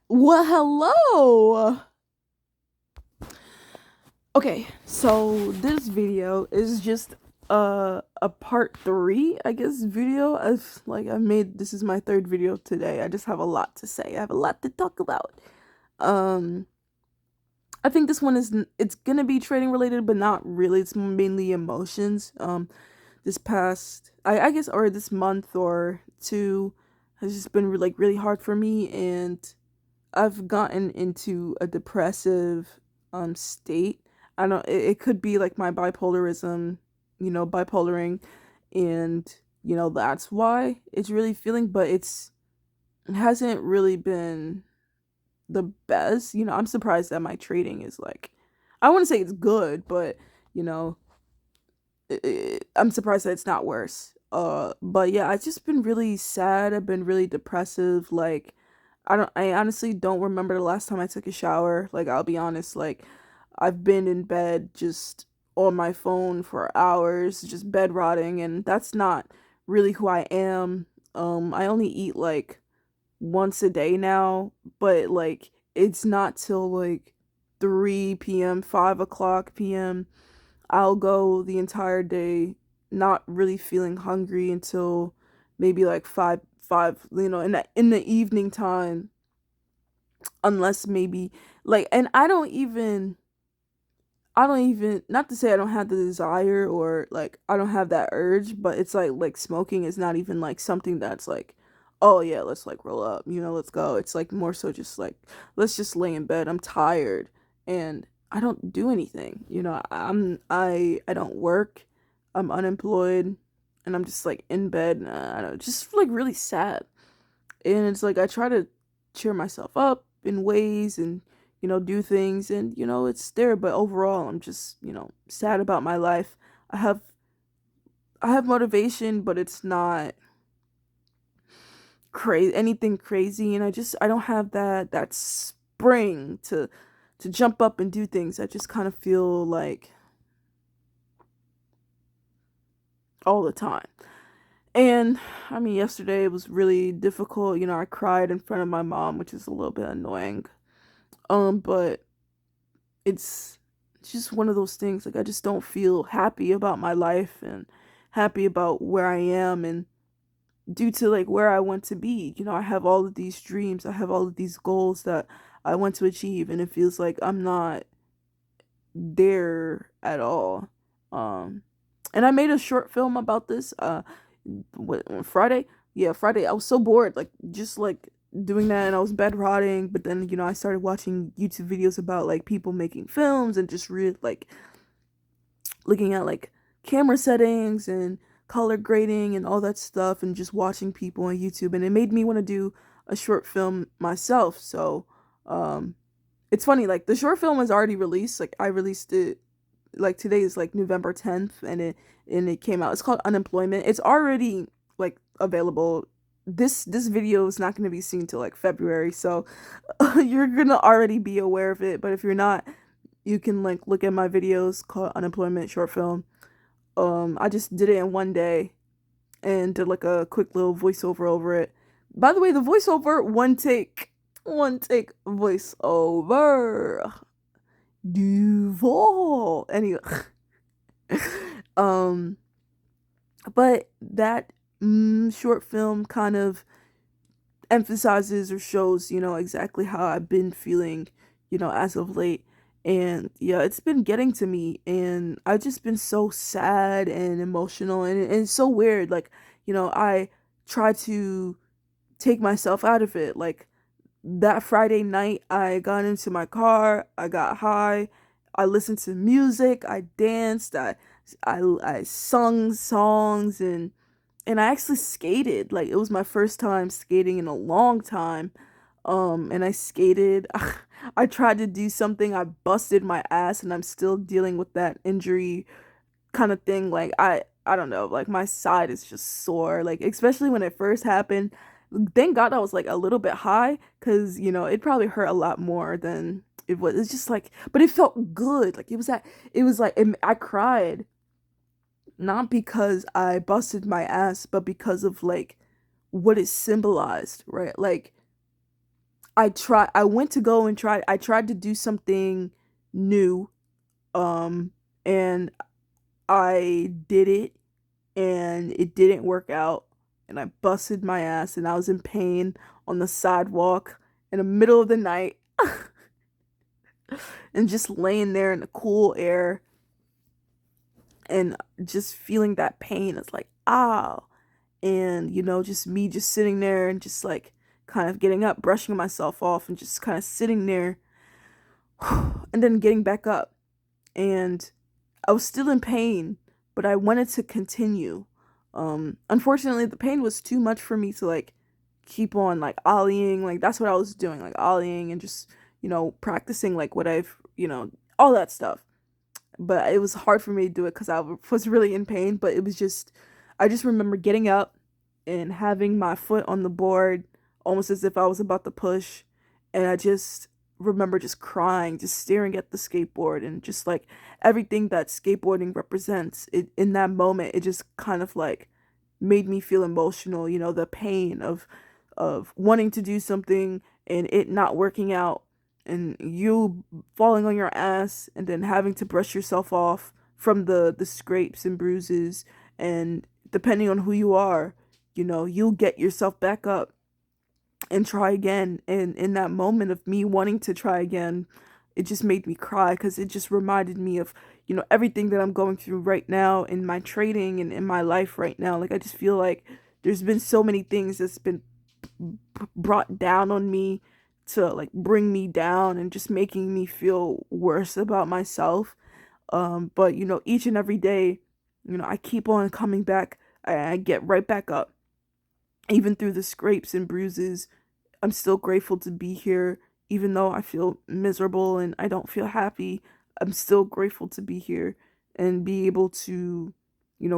Well, hello. Okay, so this video is just a part 3, I guess, video. I've made this is my third video today. I just have a lot to say. I have a lot to talk about. Um I think this one it's going to be trading related, but not really. It's mainly emotions. This past I guess or this month or two has just been like really hard for me, and I've gotten into a depressive state. I don't it could be like my bipolarism, bipolaring, and that's why it's really feeling, but it hasn't really been the best. I'm surprised that my trading is like, I wouldn't say it's good, but you know, I'm surprised that it's not worse. But yeah, I've just been really sad. I've been really depressive. Like, I honestly don't remember the last time I took a shower. Like, I'll be honest. Like, I've been in bed just on my phone for hours, just bed rotting, and that's not really who I am. I only eat like once a day now, but like it's not till like 3 p.m., 5 o'clock p.m. I'll go the entire day not really feeling hungry until maybe like five, in the evening time, unless maybe like, and I don't even, not to say I don't have the desire or like I don't have that urge, but it's like smoking is not even like something that's like, oh yeah, let's like roll up, let's go. It's like more so just like, let's just lay in bed. I'm tired and I don't do anything. I don't work. I'm unemployed and I'm just like in bed. I don't know, just like really sad. And it's like I try to cheer myself up in ways and do things, and it's there, but overall I'm just sad about my life. I have motivation, but it's not crazy, anything crazy, and I don't have that spring to jump up and do things. I just kind of feel like all the time. And I mean, yesterday it was really difficult. I cried in front of my mom, which is a little bit annoying. But it's just one of those things. Like, I just don't feel happy about my life and happy about where I am, and due to like where I want to be. I have all of these dreams, I have all of these goals that I want to achieve, and it feels like I'm not there at all. Um and I made a short film about this on Friday. Yeah, Friday. I was so bored, like just like doing that, and I was bed rotting. But then I started watching YouTube videos about like people making films and just really like looking at like camera settings and color grading and all that stuff, and just watching people on YouTube, and it made me want to do a short film myself. So um it's funny, like the short film was already released. Like, I released it, like today is like November 10th, and it came out. It's called Unemployment. It's already like available. This video is not going to be seen till like February, so you're going to already be aware of it. But if you're not, you can like look at my videos called Unemployment short film. I just did it in one day and did like a quick little voiceover over it. By the way, the voiceover, one take voiceover. Duval. Anyway, um, but that short film kind of emphasizes or shows, exactly how I've been feeling, as of late. And yeah, it's been getting to me, and I've just been so sad and emotional, and it's so weird. Like, I try to take myself out of it. Like, that Friday night, I got into my car, I got high, I listened to music, I danced, I sung songs, and I actually skated. Like, it was my first time skating in a long time. And I skated. I tried to do something, I busted my ass, and I'm still dealing with that injury kind of thing. Like, I don't know, like my side is just sore, like especially when it first happened. Thank God I was like a little bit high, because it probably hurt a lot more than it was. It's just like, but it felt good. Like, it was like I cried, not because I busted my ass, but because of like what it symbolized, right? Like, I went to go and I tried to do something new, um, and I did it, and it didn't work out, and I busted my ass, and I was in pain on the sidewalk in the middle of the night, and just laying there in the cool air, and just feeling that pain. It's like, ah, and just me just sitting there and just like kind of getting up, brushing myself off, and just kind of sitting there, and then getting back up. And I was still in pain, but I wanted to continue. Unfortunately, the pain was too much for me to like keep on like ollieing. Like that's what I was doing, like ollieing and just practicing like what I've all that stuff. But it was hard for me to do it because I was really in pain. But it was just, I just remember getting up and having my foot on the board, almost as if I was about to push, and I just remember just crying, just staring at the skateboard, and just like everything that skateboarding represents. It in that moment, it just kind of like made me feel emotional. The pain of wanting to do something and it not working out, and you falling on your ass and then having to brush yourself off from the scrapes and bruises, and depending on who you are, you'll get yourself back up and try again. And in that moment of me wanting to try again, it just made me cry because it just reminded me of everything that I'm going through right now in my trading and in my life right now. Like I just feel like there's been so many things that's been brought down on me to like bring me down and just making me feel worse about myself. But each and every day, I keep on coming back. I get right back up, even through the scrapes and bruises. I'm still grateful to be here, even though I feel miserable and I don't feel happy. I'm still grateful to be here and be able to,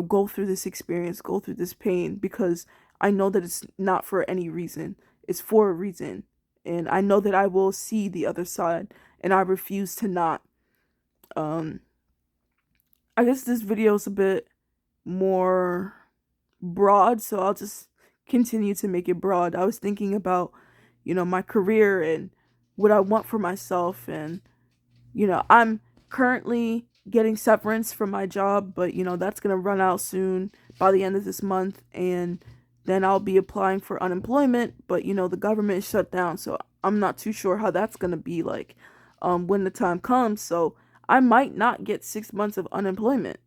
go through this experience, go through this pain, because I know that it's not for any reason. It's for a reason. And I know that I will see the other side, and I refuse to not. Um, I guess this video is a bit more broad, so I'll just continue to make it broad. I was thinking about, my career and what I want for myself. And, I'm currently getting severance from my job, but, that's going to run out soon by the end of this month. And then I'll be applying for unemployment, but, the government is shut down. So I'm not too sure how that's going to be like when the time comes. So I might not get 6 months of unemployment.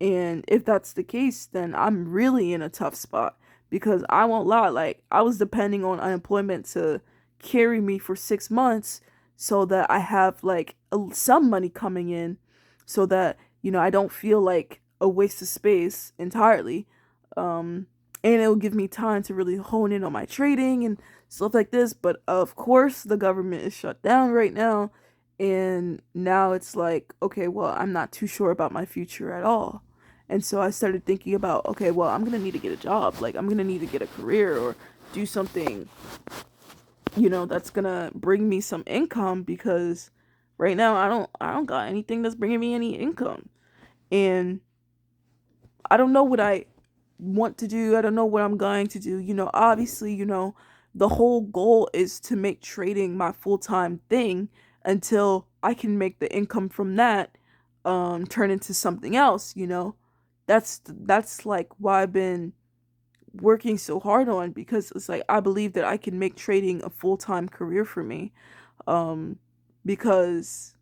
And if that's the case, then I'm really in a tough spot, because I won't lie, like I was depending on unemployment to carry me for 6 months so that I have like some money coming in, so that, I don't feel like a waste of space entirely. Um, and it'll give me time to really hone in on my trading and stuff like this. But of course, the government is shut down right now. And now it's like, okay, well, I'm not too sure about my future at all. And so I started thinking about, okay, well, I'm going to need to get a job. Like, I'm going to need to get a career or do something, that's going to bring me some income, because right now I don't got anything that's bringing me any income. And I don't know what I want to do. I don't know what I'm going to do. Obviously, the whole goal is to make trading my full-time thing until I can make the income from that turn into something else. That's like why I've been working so hard on, because it's like I believe that I can make trading a full-time career for me, um because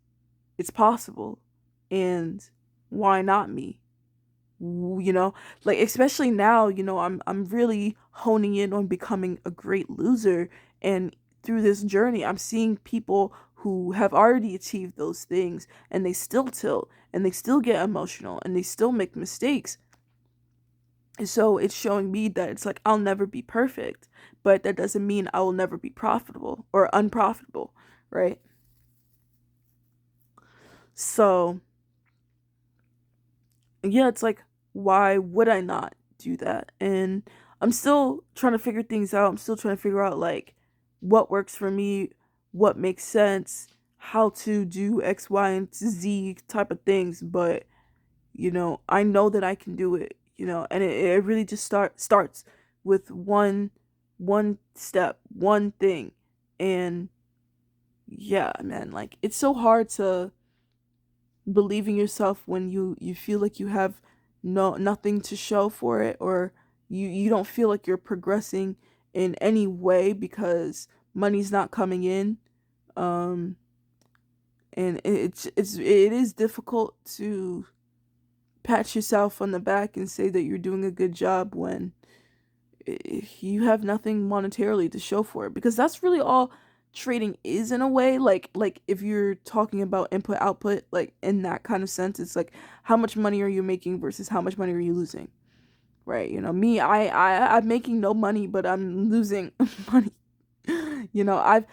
it's possible. And why not me? you know like, especially now, I'm really honing in on becoming a great loser. And through this journey, I'm seeing people who have already achieved those things, and they still tilt, and they still get emotional, and they still make mistakes. And so it's showing me that it's like I'll never be perfect, but that doesn't mean I will never be profitable or unprofitable, right? So yeah, it's like, why would I not do that? And I'm still trying to figure things out. I'm still trying to figure out like what works for me, what makes sense, how to do X, Y, and Z type of things. But I know that I can do it. And it really just starts with one step, one thing. And yeah, man, like it's so hard to believe in yourself when you feel like you have nothing to show for it, or you don't feel like you're progressing in any way because money's not coming in. um and it is difficult to pat yourself on the back and say that you're doing a good job when you have nothing monetarily to show for it, because that's really all trading is in a way. Like if you're talking about input output, like in that kind of sense, it's like how much money are you making versus how much money are you losing, right? Me, I'm making no money, but I'm losing money. I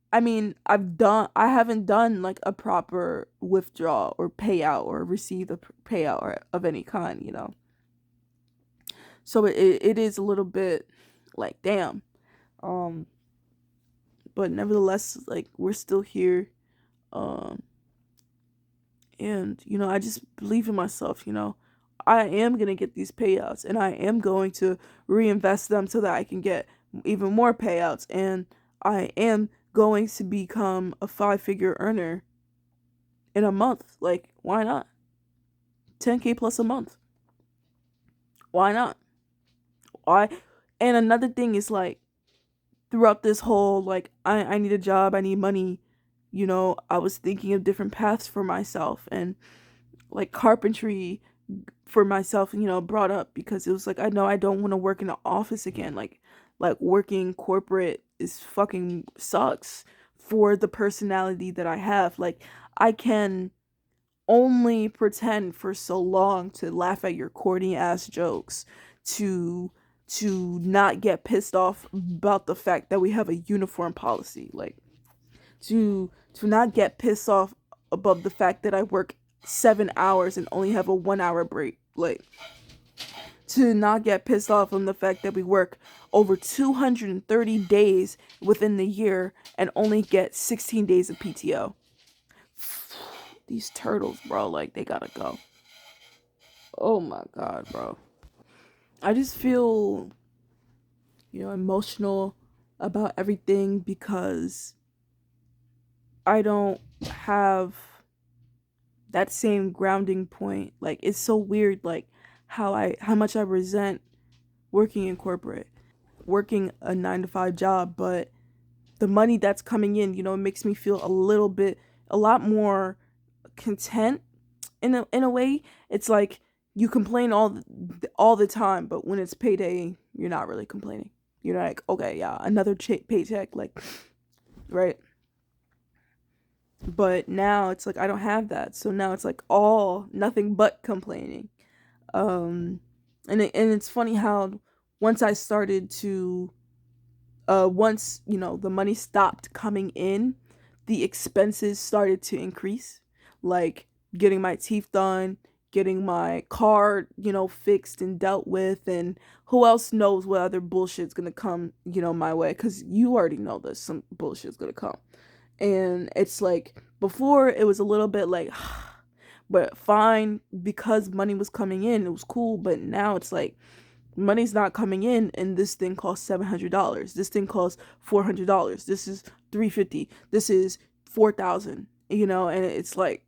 haven't done like a proper withdrawal or payout or received a payout or of any kind. So it is a little bit like damn. um but nevertheless, like we're still here. um and I just believe in myself. I am going to get these payouts, and I am going to reinvest them so that I can get even more payouts, and I am going to become a 5-figure earner in a month. Like, why not? 10K plus a month. Why not? Why? And another thing is, like, throughout this whole, like, I need a job, I need money, I was thinking of different paths for myself, and like carpentry for myself, brought up because it was like, I know I don't want to work in an office again. Like working corporate is fucking sucks for the personality that I have. Like, I can only pretend for so long to laugh at your corny ass jokes, to not get pissed off about the fact that we have a uniform policy, like to not get pissed off about the fact that I work 7 hours and only have a 1 hour break, like to not get pissed off on the fact that we work over 230 days within the year and only get 16 days of PTO. These turtles, bro, like they gotta go. Oh my god, bro. I just feel, emotional about everything because I don't have that same grounding point. Like, it's so weird, like how much I resent working in corporate, working a 9 to 5 job, but the money that's coming in, it makes me feel a lot more content in a way. It's like you complain all the time, but when it's payday, you're not really complaining. You're like, okay, yeah, another paycheck, like, right? But now it's like I don't have that, so now it's like all nothing but complaining. um and it's funny how once I started to once the money stopped coming in, the expenses started to increase, like getting my teeth done, getting my car fixed and dealt with, and who else knows what other bullshit's gonna come my way, because you already know that some bullshit's gonna come. And it's like before it was a little bit like but fine, because money was coming in, it was cool. But now it's like money's not coming in, and this thing costs $700, this thing costs $400, this is 350, this is 4,000, and it's like,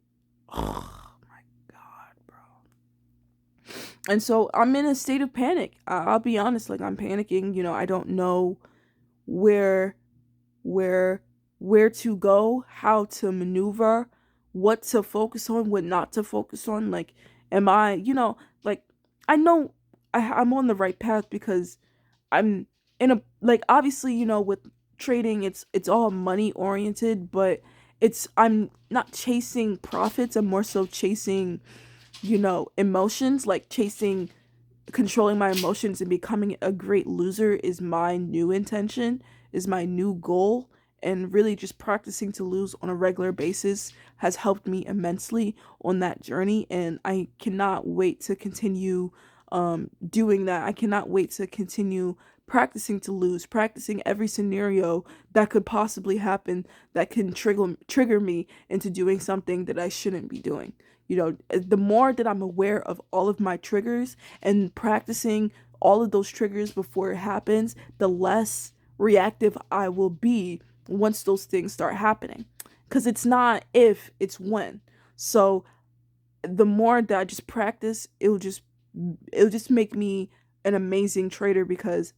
oh my god, bro. And so I'm in a state of panic. I'll be honest, like I'm panicking. I don't know where where where to go, how to maneuver, what to focus on, what not to focus on. Like, am I, like I know I'm on the right path because I'm in a, like, obviously, with trading, it's all money oriented, but I'm not chasing profits. I'm more so chasing, emotions, like chasing controlling my emotions and becoming a great loser is my new intention, is my new goal. And really just practicing to lose on a regular basis has helped me immensely on that journey. And I cannot wait to continue doing that. I cannot wait to continue practicing to lose, practicing every scenario that could possibly happen that can trigger me into doing something that I shouldn't be doing. The more that I'm aware of all of my triggers and practicing all of those triggers before it happens, the less reactive I will be once those things start happening. Because it's not if, it's when. So the more that I just practice, it'll just make me an amazing trader because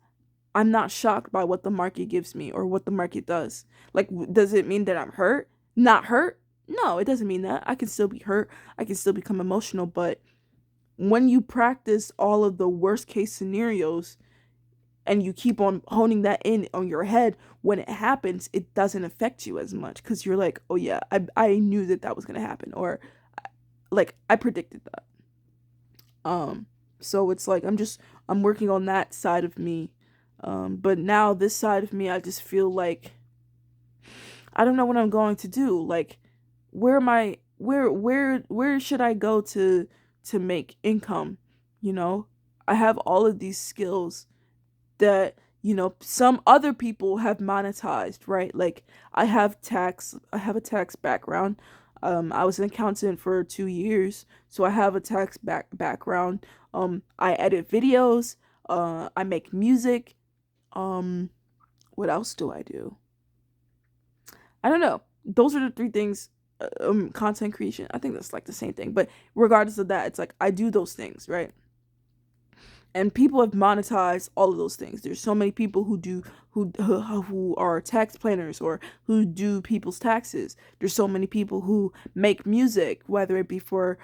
I'm not shocked by what the market gives me or what the market does. Like, does it mean that I'm hurt? Not hurt? No, it doesn't mean that. I can still be hurt. I can still become emotional. But when you practice all of the worst case scenarios and you keep on honing that in on your head, when it happens, it doesn't affect you as much because you're like, oh yeah, I knew that that was going to happen. Or like, I predicted that. So it's like I'm working on that side of me. But now this side of me, I just feel like I don't know what I'm going to do. Like, where am I? Where should I go to make income? You know, I have all of these skills that some other people have monetized, right? Like, I have a tax background. I was an accountant for 2 years, so I have a tax background. I edit videos. I make music. um what else do I do? I don't know. Those are the three things. Content creation, I think that's like the same thing, but regardless of that, it's like I do those things, right? And people have monetized all of those things. There's so many people who are tax planners or who do people's taxes. There's so many people who make music, whether it be for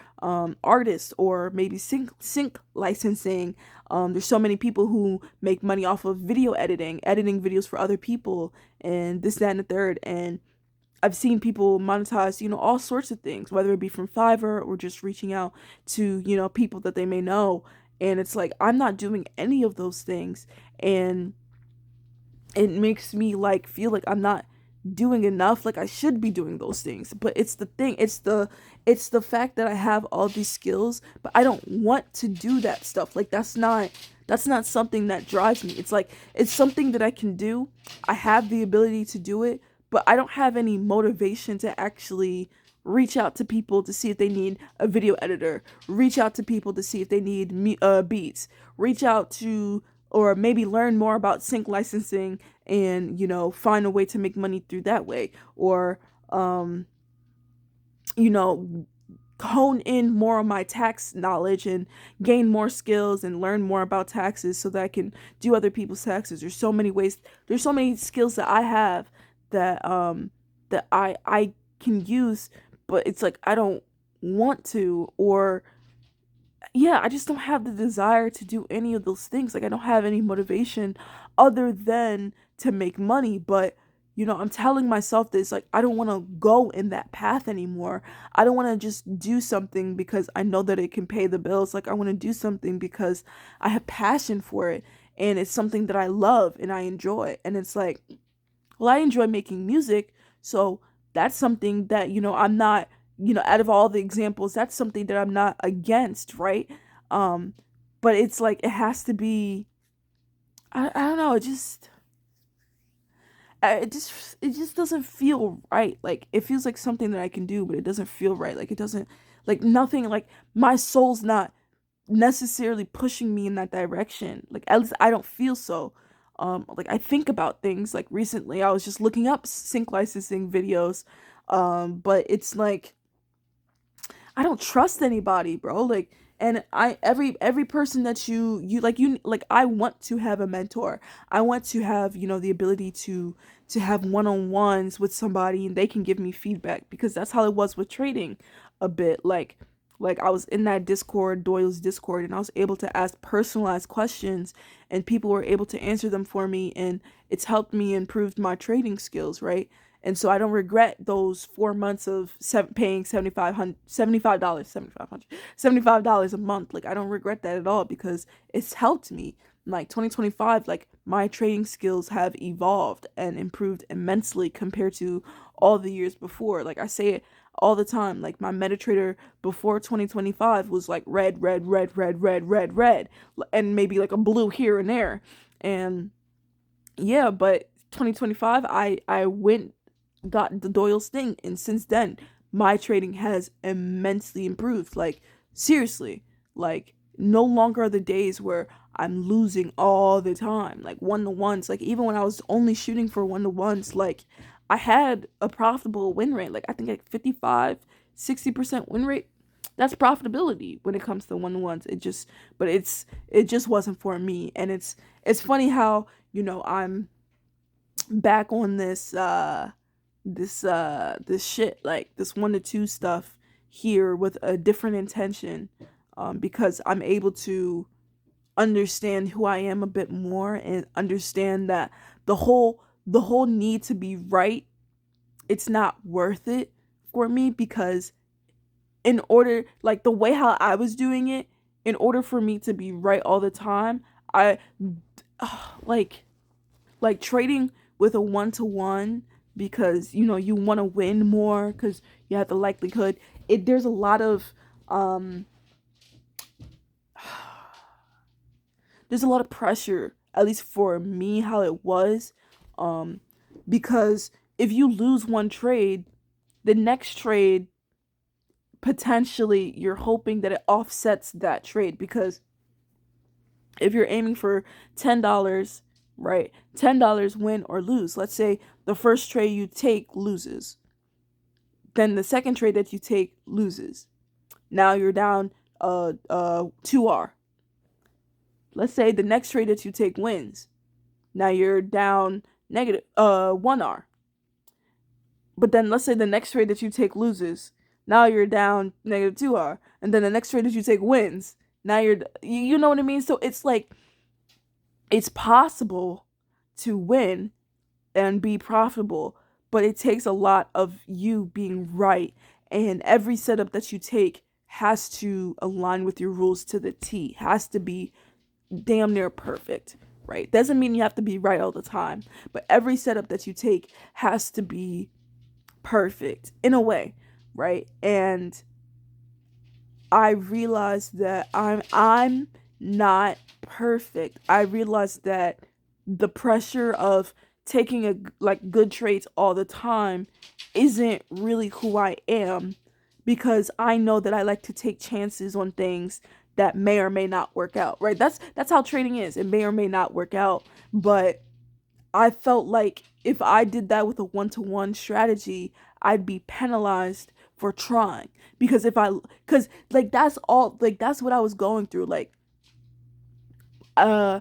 artists or maybe sync licensing. There's so many people who make money off of video editing videos for other people, and this, that, and the third. And I've seen people monetize, all sorts of things, whether it be from Fiverr or just reaching out to, people that they may know. And it's like, I'm not doing any of those things. And it makes me like feel like I'm not doing enough, like I should be doing those things. But it's the thing, it's the fact that I have all these skills, but I don't want to do that stuff. Like, that's not something that drives me. It's like, it's something that I can do. I have the ability to do it, but I don't have any motivation to actually reach out to people to see if they need a video editor, reach out to people to see if they need beats, reach out to, or maybe learn more about sync licensing and, find a way to make money through that way. Or, you know, hone in more on my tax knowledge and gain more skills and learn more about taxes so that I can do other people's taxes. There's so many ways, there's so many skills that I have that I can use, but it's like I don't want to, or yeah, I just don't have the desire to do any of those things. Like, I don't have any motivation other than to make money. But, I'm telling myself this, like, I don't want to go in that path anymore. I don't want to just do something because I know that it can pay the bills. Like, I want to do something because I have passion for it and it's something that I love and I enjoy. And it's like, well, I enjoy making music, so that's something that, I'm not, out of all the examples, that's something that I'm not against, right? Um, but it's like it has to be, I don't know, it just doesn't feel right. Like, it feels like something that I can do, but it doesn't feel right. Like, it doesn't, like, nothing, like, my soul's not necessarily pushing me in that direction. Like, at least I don't feel so. Like, I think about things. Like, recently I was just looking up sync licensing videos. But it's like I don't trust anybody, bro. Like, and every person that you I want to have a mentor. I want to have, the ability to have one-on-ones with somebody and they can give me feedback, because that's how it was with trading a bit. Like, I was in that Discord, Doyle's Discord, and I was able to ask personalized questions and people were able to answer them for me, and it's helped me improve my trading skills, right? And so I don't regret those 4 months of paying $75 a month. Like, I don't regret that at all because it's helped me. Like, 2025, like, my trading skills have evolved and improved immensely compared to all the years before. Like, I say it all the time. Like, my MetaTrader before 2025 was like red, red, red, red, red, red, red, and maybe like a blue here and there. And yeah, but 2025, I went, got the Doyle's thing, and since then my trading has immensely improved. Like, seriously, like, no longer are the days where I'm losing all the time, like one to ones. Like even when I was only shooting for one to ones, like I had a profitable win rate. Like I think like 55, 60% win rate. That's profitability when it comes to one to ones. But it just wasn't for me. And it's funny how, I'm back on this shit, like this one to two stuff here with a different intention, because I'm able to understand who I am a bit more and understand that the whole need to be right, it's not worth it for me, because in order, like the way how I was doing it, in order for me to be right all the time, I like trading with a one to one, because you want to win more because you have the likelihood. There's a lot of um there's a lot of pressure, at least for me, how it was, um because if you lose one trade, the next trade, potentially you're hoping that it offsets that trade, because if you're aiming for $10, right, $10 win or lose. Let's say the first trade you take loses, then the second trade that you take loses. Now you're down 2R. Let's say the next trade that you take wins. Now you're down negative 1R. But then let's say the next trade that you take loses. Now you're down negative 2R. And then the next trade that you take wins. Now you know what I mean? So it's like it's possible to win and be profitable, but it takes a lot of you being right, and every setup that you take has to align with your rules to the T, has to be damn near perfect, right? Doesn't mean you have to be right all the time, but every setup that you take has to be perfect in a way, right? And I realized that I'm not perfect. I realized that the pressure of taking good traits all the time isn't really who I am, because I know that I like to take chances on things that may or may not work out, right? That's how trading is. It may or may not work out, but I felt like if I did that with a one-to-one strategy, I'd be penalized for trying, because cuz like that's what I was going through. Like uh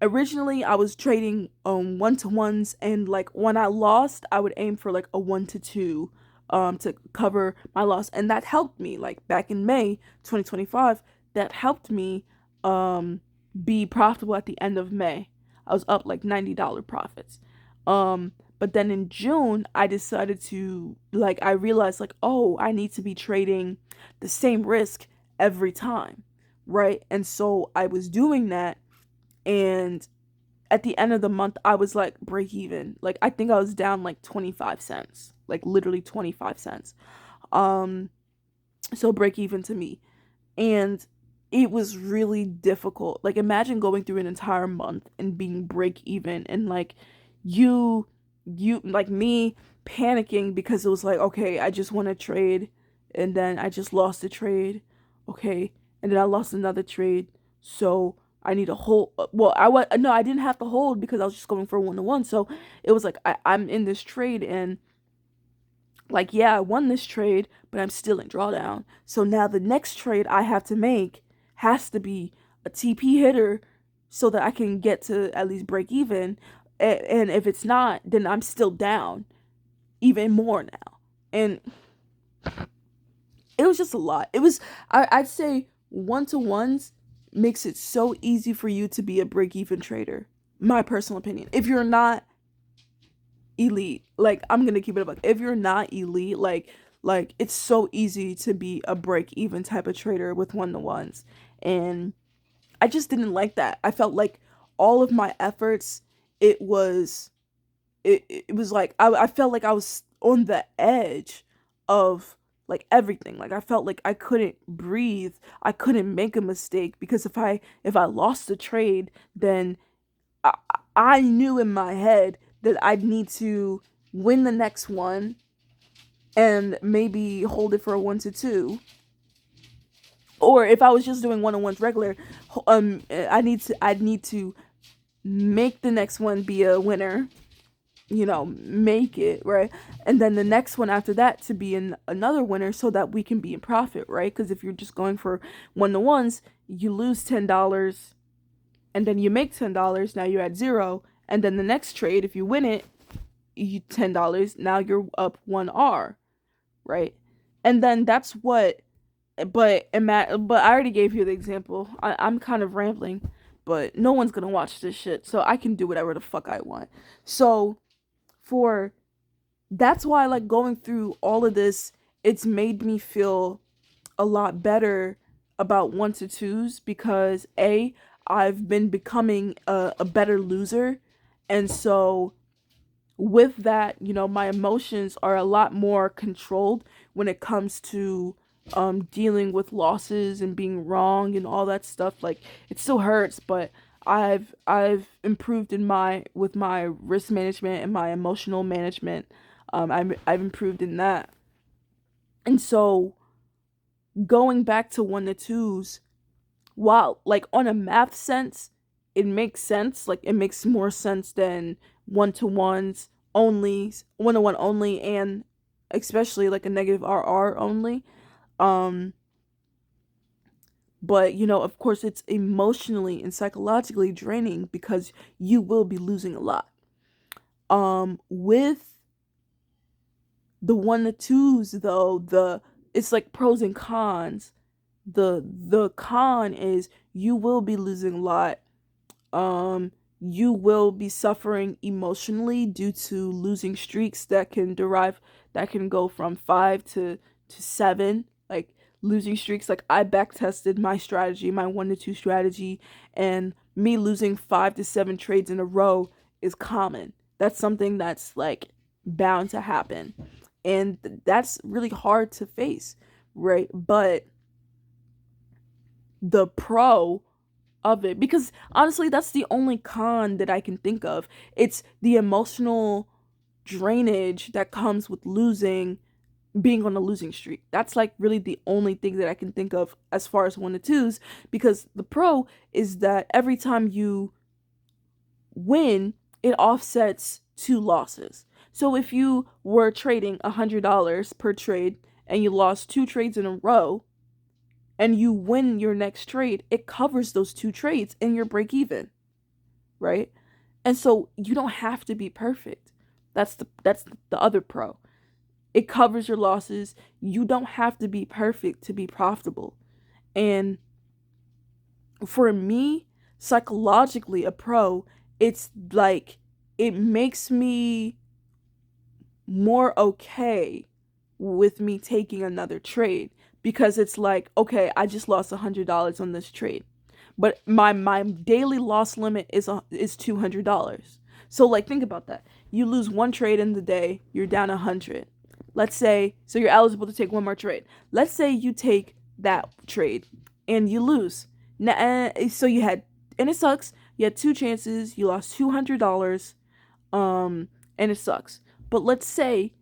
originally I was trading one-to-ones, and like when I lost, I would aim for like a 1 to 2 to cover my loss, and that helped me like back in May 2025. That helped me be profitable at the end of May. I was up like $90 profits. But then in June, I decided to, like, I realized, like, oh, I need to be trading the same risk every time, right? And so I was doing that, and at the end of the month, I was like break even. Like, I think I was down like 25 cents, like literally 25 cents. Um, so break even to me. And it was really difficult. Like imagine going through an entire month and being break even, and like you like me panicking because it was like, okay, I just want to trade, and then I just lost a trade. Okay, and then I lost another trade. So I need to hold. Well, no, I didn't have to hold because I was just going for one to one. So it was like I'm in this trade, and like, yeah, I won this trade, but I'm still in drawdown. So now the next trade I have to make has to be a TP hitter so that I can get to at least break even. And if it's not, then I'm still down even more now. And it was just a lot. I'd say one to ones makes it so easy for you to be a break even trader. My personal opinion. If you're not elite, like I'm gonna keep it up, if you're not elite, like it's so easy to be a break even type of trader with one to ones. And I just didn't like that. I felt like all of my efforts, it was it was like I felt like I was on the edge of like everything. Like I felt like I couldn't breathe, I couldn't make a mistake, because if I lost the trade, then I, I knew in my head that I'd need to win the next one and maybe hold it for a 1 to 2, Or if I was just doing one-on-ones regular, I'd need to make the next one be a winner, make it, right? And then the next one after that to be another winner so that we can be in profit, right? Because if you're just going for one-to-ones, you lose $10 and then you make $10, now you're at zero. And then the next trade, if you win it, you $10, now you're up 1R, right? And then that's what, but I already gave you the example. I'm kind of rambling, but no one's gonna watch this shit, so I can do whatever the fuck I want. So for that's why, like, going through all of this, it's made me feel a lot better about one to twos because I've been becoming a better loser, and so with that, my emotions are a lot more controlled when it comes to dealing with losses and being wrong and all that stuff. Like, it still hurts, but I've improved in my with my risk management and my emotional management. I've improved in that. And so going back to one to twos, while like on a math sense, it makes sense. Like, it makes more sense than one to ones only, one to one only, and especially like a negative RR only. Um, but of course, it's emotionally and psychologically draining because you will be losing a lot. With the one to twos though, it's like pros and cons. The con is you will be losing a lot. You will be suffering emotionally due to losing streaks that can go from 5 to 7, like losing streaks. Like, I back tested my strategy, my 1 to 2 strategy, and me losing 5 to 7 trades in a row is common. That's something that's like bound to happen, and that's really hard to face, right? But the pro of it, because honestly that's the only con that I can think of. It's the emotional drainage that comes with being on a losing streak. That's like really the only thing that I can think of as far as one to twos, because the pro is that every time you win, it offsets 2 losses. So if you were trading $100 per trade and you lost 2 trades in a row, and you win your next trade, it covers those 2 trades and you're break even, right? And so you don't have to be perfect. That's the other pro. It covers your losses. You don't have to be perfect to be profitable. And for me, psychologically, a pro, it's like it makes me more okay with me taking another trade, because it's like, okay, I just lost $100 on this trade, but my daily loss limit is $200. So, like, think about that. You lose one trade in the day, you're down 100. Let's say, so you're eligible to take one more trade. Let's say you take that trade and you lose. Now, so you had, and it sucks. You had 2 chances. You lost $200. And it sucks. But let's say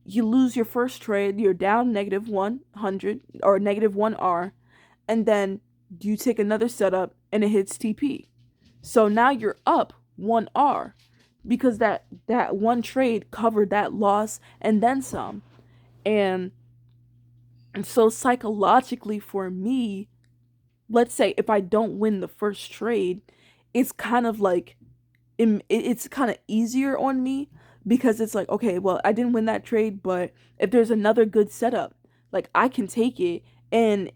you lose your first trade, you're down negative 100 or negative 1R, and then you take another setup and it hits TP. So now you're up 1R because that one trade covered that loss and then some. And so psychologically for me, let's say if I don't win the first trade, it's kind of like it's kind of easier on me, because it's like, okay, well, I didn't win that trade, but if there's another good setup, like, I can take it, and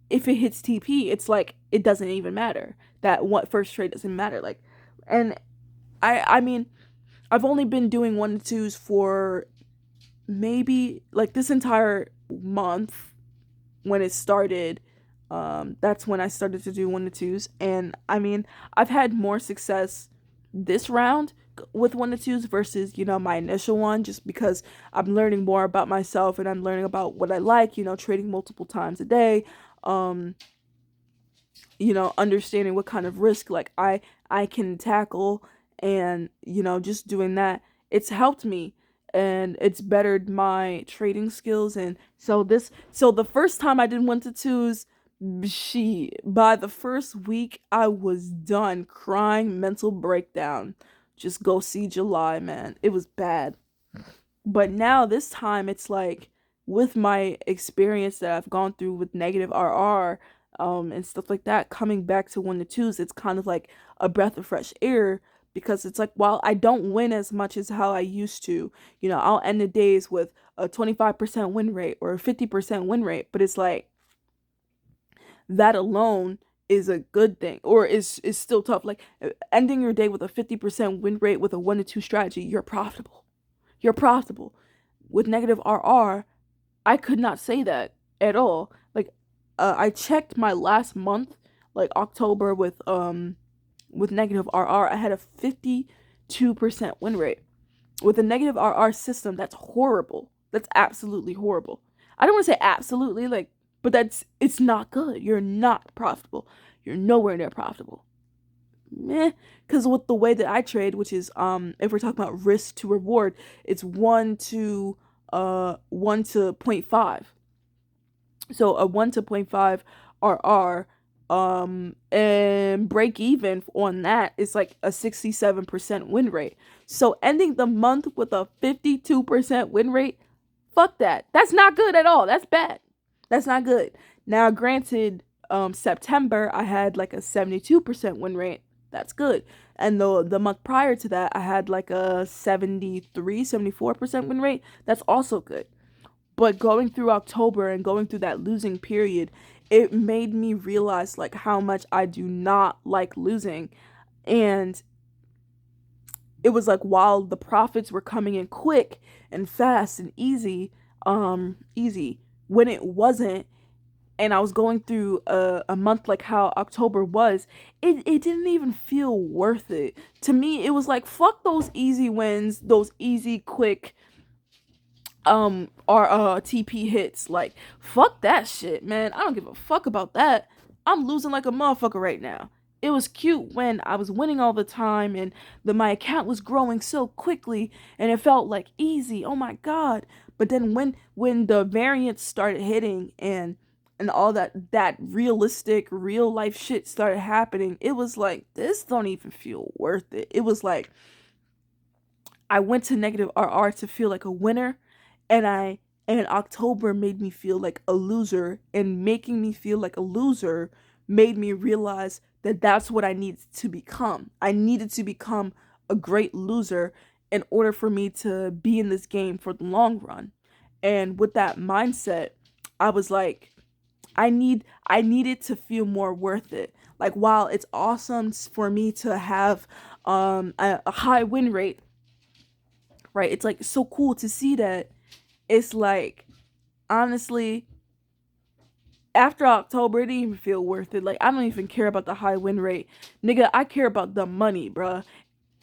if it hits TP, it's like it doesn't even matter. That what first trade doesn't matter. Like, and I mean, I've only been doing one to twos for maybe like this entire month when it started. That's when I started to do one to twos, and I mean, I've had more success this round with one to twos versus my initial one, just because I'm learning more about myself and I'm learning about what I like, trading multiple times a day, um understanding what kind of risk, like, I can tackle, and just doing that, it's helped me and it's bettered my trading skills. And so the first time I did one to twos, By the first week, I was done crying, mental breakdown. Just go see July, man. It was bad. But now this time it's like, with my experience that I've gone through with negative RR, and stuff like that, coming back to one to twos, it's kind of like a breath of fresh air, because it's like, while I don't win as much as how I used to, I'll end the days with a 25% win rate or a 50% win rate, but it's like, that alone is a good thing, or is still tough. Like, ending your day with a 50% win rate with a one to two strategy, you're profitable. You're profitable. With negative RR, I could not say that at all. Like, I checked my last month, like October, with negative RR. I had a 52% win rate. With a negative RR system, that's horrible. That's absolutely horrible. I don't want to say absolutely, like, but it's not good. You're not profitable. You're nowhere near profitable. Meh. Because with the way that I trade, which is, if we're talking about risk to reward, it's 1 to 0.5. So a 1 to 0.5 RR, and break even on that is like a 67% win rate. So ending the month with a 52% win rate, fuck that. That's not good at all. That's bad. That's not good. Now, granted, September I had like a 72% win rate. That's good. And the month prior to that, I had like a 74% win rate. That's also good. But going through October and going through that losing period, it made me realize like how much I do not like losing. And it was like, while the profits were coming in quick and fast and easy, when it wasn't, and I was going through a month like how October was, it didn't even feel worth it. To me, it was like, fuck those easy wins, those easy, quick our TP hits. Like, fuck that shit, man. I don't give a fuck about that. I'm losing like a motherfucker right now. It was cute when I was winning all the time, and my account was growing so quickly, and it felt like easy. Oh my god. But then when the variants started hitting, and all that realistic real life shit started happening, it was like, this don't even feel worth it. It was like, I went to negative RR to feel like a winner, and October made me feel like a loser, and making me feel like a loser made me realize that that's what I needed to become. I needed to become a great loser in order for me to be in this game for the long run. And with that mindset, I was like, I needed to feel more worth it. Like, while it's awesome for me to have a high win rate, right? It's like so cool to see that. It's like, honestly, after October, it didn't even feel worth it. Like, I don't even care about the high win rate. Nigga, I care about the money, bruh.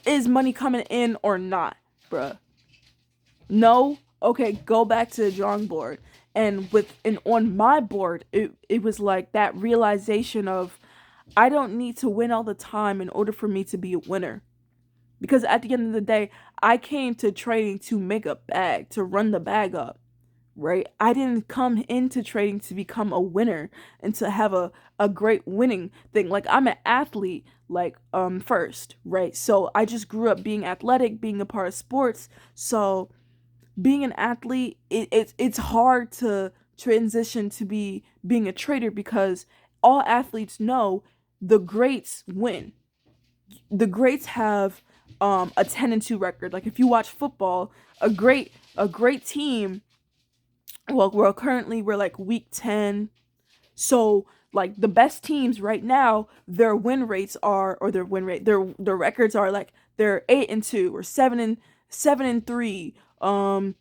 Is money coming in or not, bruh? No? Okay, go back to the drawing board. And on my board, it was like that realization of, I don't need to win all the time in order for me to be a winner. Because at the end of the day, I came to trading to make a bag, to run the bag up, right? I didn't come into trading to become a winner and to have a great winning thing. Like, I'm an athlete, like, first, right? So I just grew up being athletic, being a part of sports. So being an athlete, it's hard to transition to being a trader, because all athletes know the greats win. The greats have a 10-2 record. Like, if you watch football, a great team, well, we're like week 10. So like, the best teams right now, their win rates are, or their records are like, they're 8-2 or 7-3, uh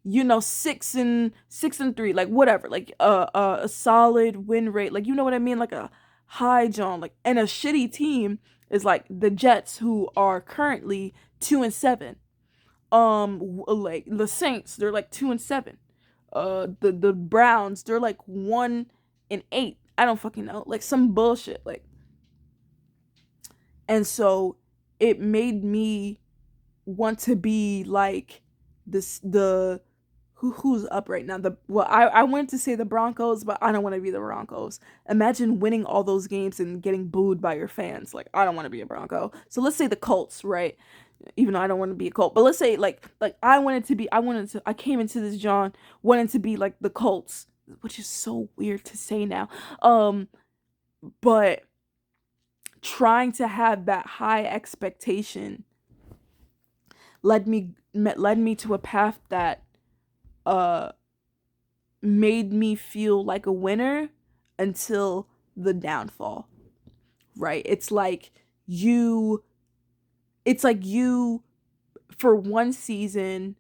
6-3, like, whatever, like, a solid win rate, like, you know what I mean, like a high jump. Like, and a shitty team is like the Jets, who are currently 2-7. Like the Saints, they're like 2-7. The Browns, they're like 1-8. I don't fucking know, like some bullshit, like. And so it made me want to be like this, the who's up right now? I wanted to say the Broncos, but I don't want to be the Broncos. Imagine winning all those games and getting booed by your fans. Like, I don't want to be a Bronco. So let's say the Colts, right? Even though I don't want to be a Colt, but let's say like I came into this John wanting to be like the Colts, which is so weird to say now. But trying to have that high expectation led me to a path that uh made me feel like a winner until the downfall, right? It's like you for one season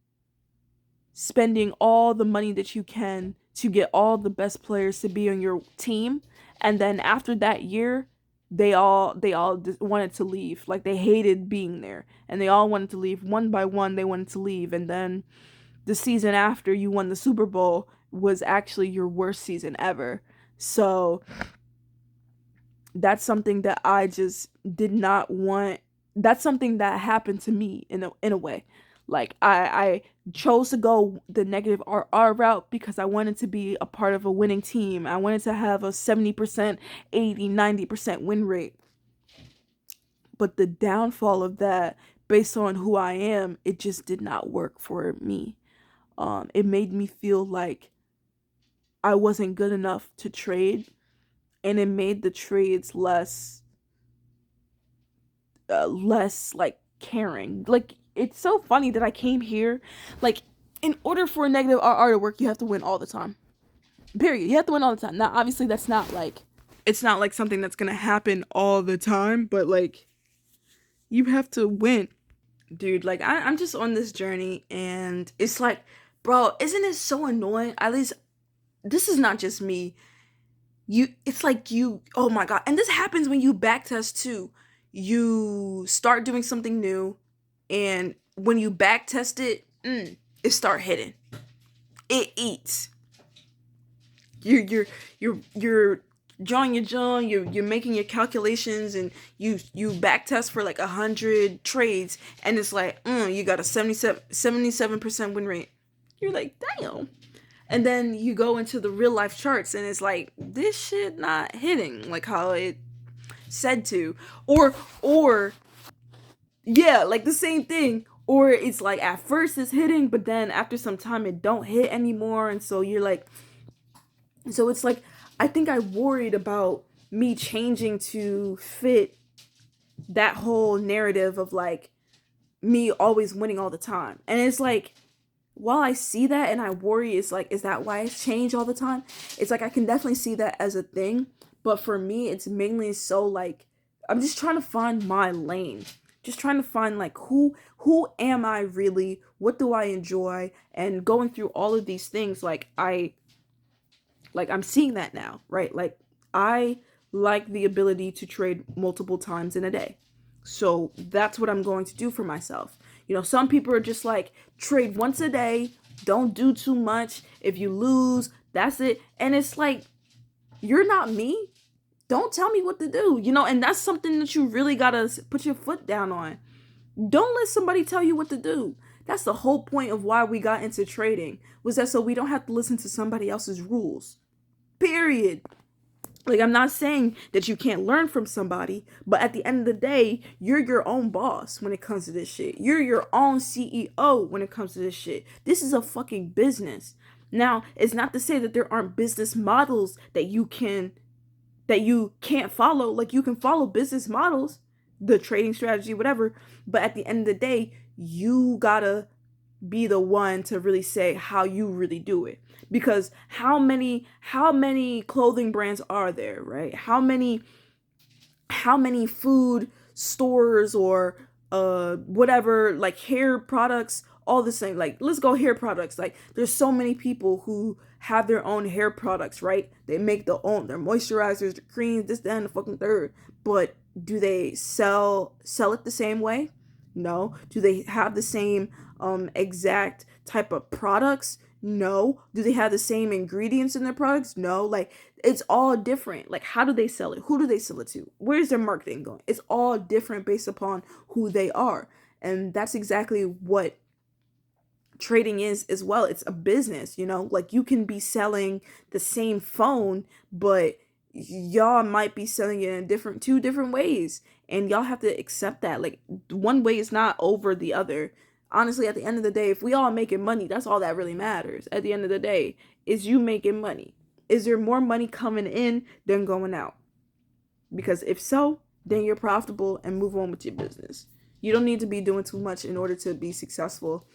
spending all the money that you can to get all the best players to be on your team, and then after that year they all wanted to leave. Like, they hated being there and they all wanted to leave one by one. They wanted to leave, and then the season after you won the Super Bowl was actually your worst season ever. So that's something that I just did not want. That's something that happened to me in a way. Like, I chose to go the negative RR route because I wanted to be a part of a winning team. I wanted to have a 70%, 80, 90% win rate. But the downfall of that, based on who I am, it just did not work for me. It made me feel like I wasn't good enough to trade, and it made the trades less like caring. Like, it's so funny that I came here, like, in order for a negative RR to work, you have to win all the time. Period. You have to win all the time. Now, obviously, that's not like, it's not like something that's gonna happen all the time, but like, you have to win, dude. Like, I'm just on this journey, and it's like, bro, isn't it so annoying? At least this is not just me. It's like you, oh my god, and this happens when you backtest too. You start doing something new, and when you backtest it, it start hitting. It eats. You're drawing your jaw. You're making your calculations, and you backtest for like 100 trades, and it's like, you got a 77% win rate. You're like, damn. And then you go into the real life charts, and it's like, this shit not hitting like how it said to. Or yeah, like the same thing. Or it's like, at first it's hitting, but then after some time it don't hit anymore, and so you're like, so it's like, I think I worried about me changing to fit that whole narrative of like me always winning all the time. And it's like, while I see that and I worry, it's like, is that why it's changed all the time? It's like, I can definitely see that as a thing, but for me, it's mainly so like, I'm just trying to find my lane. Just trying to find like, who am I really? What do I enjoy? And going through all of these things, I'm seeing that now, right? Like, I like the ability to trade multiple times in a day. So that's what I'm going to do for myself. Some people are just like, trade once a day, don't do too much. If you lose, that's it. And it's like, you're not me. Don't tell me what to do, and that's something that you really gotta put your foot down on. Don't let somebody tell you what to do. That's the whole point of why we got into trading, was that so we don't have to listen to somebody else's rules. Period. Like, I'm not saying that you can't learn from somebody, but at the end of the day, you're your own boss when it comes to this shit. You're your own CEO when it comes to this shit. This is a fucking business. Now, it's not to say that there aren't business models that you can't follow. Like, you can follow business models, the trading strategy, whatever, but at the end of the day, you gotta be the one to really say how you really do it. Because how many clothing brands are there, right? How many food stores or whatever, like hair products, all the same. Like, let's go hair products. Like, there's so many people who have their own hair products, right? They make their moisturizers, the creams, this, that, and the fucking third. But do they sell it the same way? No. Do they have the same exact type of products? No. Do they have the same ingredients in their products? No. Like, it's all different. Like, how do they sell it? Who do they sell it to? Where's their marketing going? It's all different based upon who they are. And that's exactly what trading is as well. It's a business, you know? Like you can be selling the same phone, but y'all might be selling it in two different ways. And y'all have to accept that. Like one way is not over the other. Honestly, at the end of the day, if we all making money, that's all that really matters. At the end of the day, is you making money. Is there more money coming in than going out? Because if so, then you're profitable and move on with your business. You don't need to be doing too much in order to be successful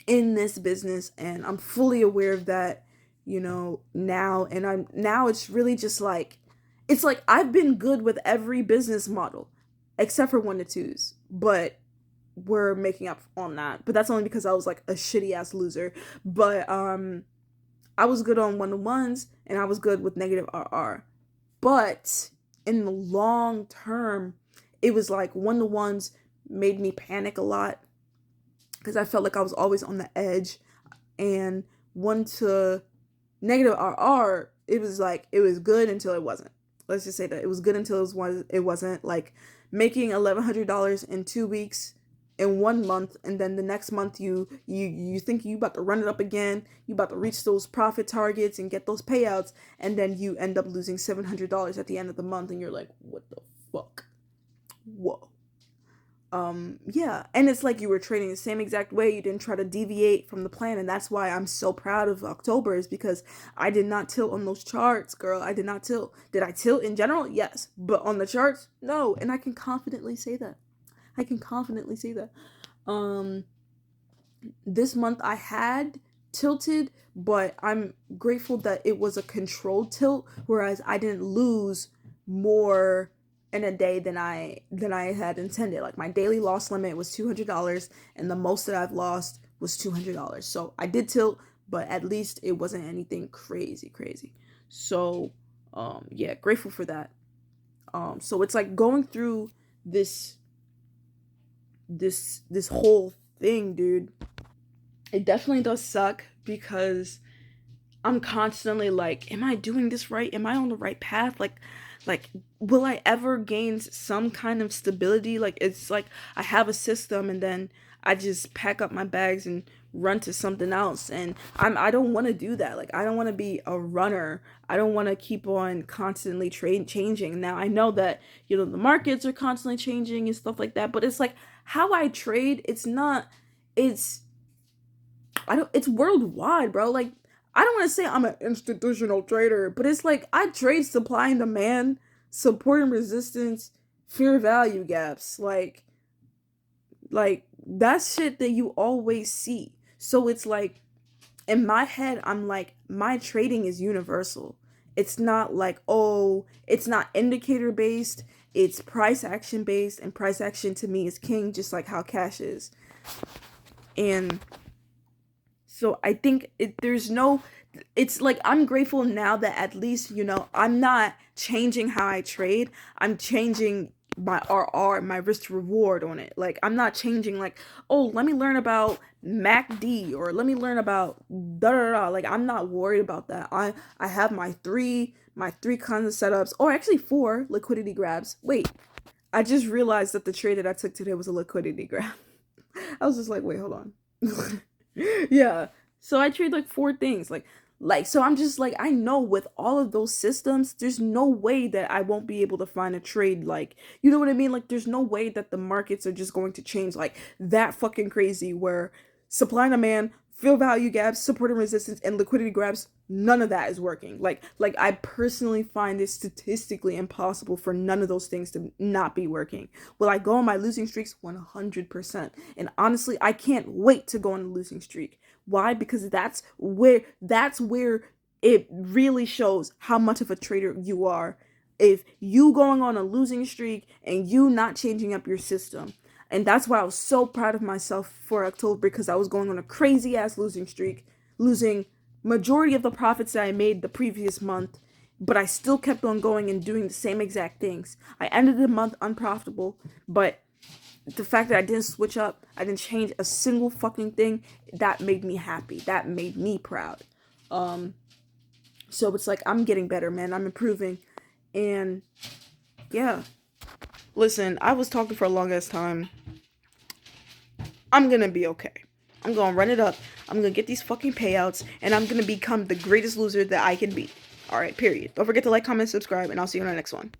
in this business, and I'm fully aware of that, you know, now. And I'm now it's really just like it's like I've been good with every business model except for 1-2s, but we're making up on that. But that's only because I was like a shitty ass loser. But I was good on 1-1s and I was good with negative RR. But in the long term, it was like 1-1s made me panic a lot because I felt like I was always on the edge. And 1 to negative RR, it was like it was good until it wasn't. Let's just say that it was good until it wasn't. Like making $1,100 in 2 weeks in 1 month, and then the next month you think you about to run it up again, you about to reach those profit targets and get those payouts, and then you end up losing $700 at the end of the month, and you're like, what the fuck? Whoa. Yeah, and it's like you were trading the same exact way. You didn't try to deviate from the plan, and that's why I'm so proud of October, is because I did not tilt on those charts, girl. I did not tilt. Did I tilt in general? Yes, but on the charts, no. And I can confidently say that. I can confidently say that. This month I had tilted, but I'm grateful that it was a controlled tilt, whereas I didn't lose more in a day than I had intended. Like my daily loss limit was $200, and the most that I've lost was $200. So I did tilt, but at least it wasn't anything crazy. So yeah, grateful for that. So it's like going through this whole thing, dude. It definitely does suck because I'm constantly like, am I doing this right? Am I on the right path? Like will I ever gain some kind of stability? Like it's like I have a system and then I just pack up my bags and run to something else, and I don't want to do that. Like I don't want to be a runner. I don't want to keep on constantly changing. Now I know that, you know, the markets are constantly changing and stuff like that, but it's like how I trade, it's not it's I don't it's worldwide, bro. Like I don't want to say I'm an institutional trader, but it's like I trade supply and demand, support and resistance, fair value gaps. Like that's shit that you always see. So it's like in my head, I'm like, my trading is universal. It's not like, oh, it's not indicator based, it's price action based, and price action to me is king, just like how cash is. And so I think it's like I'm grateful now that at least, you know, I'm not changing how I trade. I'm changing my RR, my risk to reward on it. Like I'm not changing like, oh, let me learn about MACD or let me learn about da da da. Like I'm not worried about that. I have my three kinds of setups, or actually 4 liquidity grabs. Wait, I just realized that the trade that I took today was a liquidity grab. I was just like, wait, hold on. Yeah. So I trade like 4 things. Like so I'm just like, I know with all of those systems, there's no way that I won't be able to find a trade, like, you know what I mean? Like there's no way that the markets are just going to change like that fucking crazy, where supply and demand, fair value gaps, support and resistance, and liquidity grabs, none of that is working. Like I personally find it statistically impossible for none of those things to not be working. Will I go on my losing streaks? 100%. And honestly, I can't wait to go on a losing streak. Why? Because that's where it really shows how much of a trader you are. If you going on a losing streak and you not changing up your system. And that's why I was so proud of myself for October, because I was going on a crazy ass losing streak, losing majority of the profits that I made the previous month, but I still kept on going and doing the same exact things. I ended the month unprofitable, but the fact that I didn't switch up, I didn't change a single fucking thing, that made me happy. That made me proud. So it's like I'm getting better, man. I'm improving. And yeah. Listen, I was talking for a long ass time. I'm gonna be okay. I'm gonna run it up. I'm gonna get these fucking payouts, and I'm gonna become the greatest loser that I can be. Alright, period. Don't forget to like, comment, subscribe, and I'll see you in the next one.